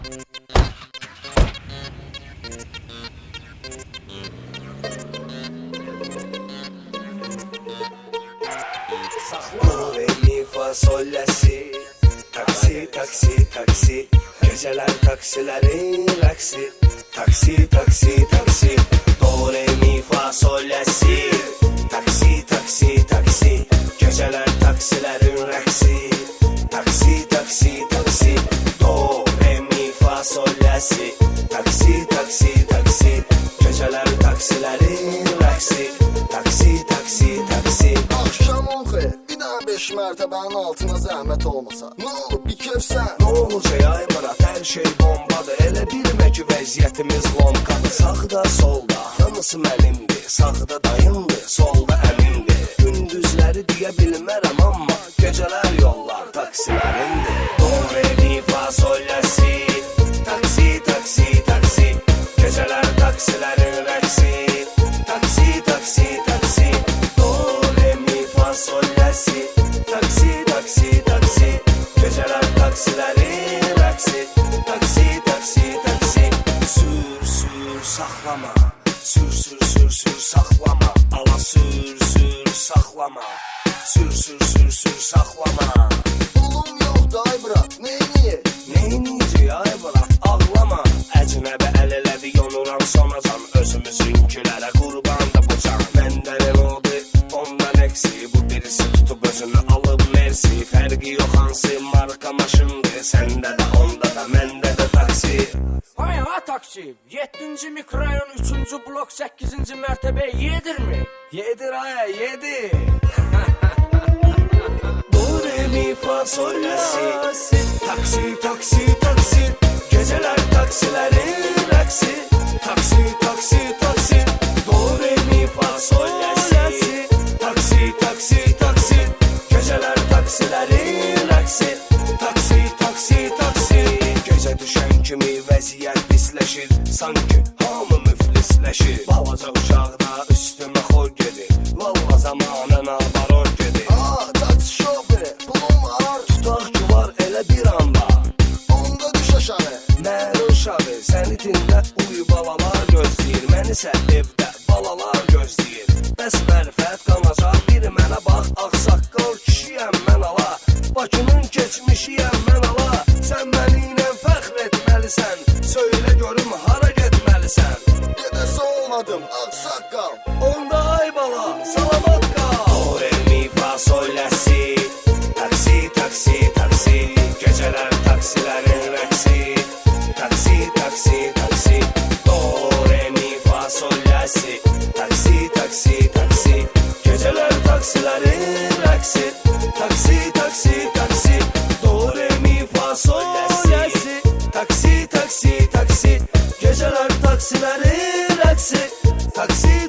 Do, re, mi, fa, sol, la, si. Taksi, taksi, taksi. Geceler taksilerin rəqsi. Taksi, taksi, taksi. Do, re, mi, fa, sol, la, si. Taksi, taksi, taksi. Geceler taksilerin rəqsi. Taksi, taksi, taksi. Do, re, mi, fa, sol, la, si. Taksi, taksi, taksi. Geceler taksilerin rəqsi. Taksi, taksi, taksi. Akşam oxu, bir daha 5 mərtəbənin altına zəhmət olmasa. Nə olub, bir kefsən? Nə olacaq ay Murat, hər şey bombadır. Elə bilmə ki vəziyyətimiz lomkadır. Sağda, solda, hamısı mənimdir. Sağda dayımdır, solda əmimdir. Gündüzləri deyə bilmərəm amma gecələr yollar taksilərindir. Do, re, mi, fa, sol, la, si. Taksi, taksi, taksi. Gecələr taksilərin rəqsi. Taksi, taksi, taksi. Do, re, mi, fa, sol, la, si. Taksi, taksi, taksi. Geceler taksilerin rəqsi. Taksi, taksi, taksi. Sür, sür, saxlama. Sür, sür, sür, sür, saxlama. Ala sür, sür, saxlama. Sür, sür, sür, sür, saxlama. Pulum yoxdur ay brat, neyniyir? Neyniyəcək ay bırak, ağlama. Əcnəbə əl elədi, yonuram sonacan. Özümüzünkilərə qurban da bu can. Məndən oldu, ondan eksi. Bu birisi tutub özünü alıb mersi. Fərqi yox hansı marka maşındır. Səndə də, onda da, məndə də taksi. Hay ha taksi, 7-ci mikrorayon 3-cü blok 8-ci mərtəbəyə yedirmi? Yedir ay, yedir. Do, re, mi, fa, sol, la, si. Taksi, taksi, taksi. Geceler taksilerin rəqsi. Taksi, taksi, taksi. Do, re, mi, fa, sol, la, si. Taksi, taksi, taksi. Geceler taksilerin rəqsi. Taksi, taksi, taksi. Gecə düşən kimi vəziyyət pisləşir. Sanki hamı müflisləşir. Balaca uşaqda üstümə xor gedir. Valla zamanına baror gedir. Aa, taksi şoförü, pulum var. Tutaq ki var elə bir anda. Onda düş aşağı. Mən uşağı, səni dinlə uyu balalar gözləyir. Məni isə evdə balalar gözləyir. Bəs mərifət qanacaq, biri mənə bax. Ağsaqqal kişiyəm mən ala. Bakının keçmişiyəm mən ala. Sən məni ilə fəxr etməlisən. Söylə görüm hara getməlisən. Gedəsə olmadım, ağsaqqal. Onda ay bala, salamat qal. Do, re, mi, fa, sol, la, si. Taksi, taksi, taksi. Geceler taksilerin rəqsi. Taksi, taksi, taksi. Do, re, mi, fa, sol, la, si. Taksi, taksi, taksi. Geceler taksilerin rəqsi. Taksi, taksi, taksi. Do, re, mi, fa, sol, la, si. Taksi, taksi, taksi. Geceler taksilerin rəqsi. Taksi,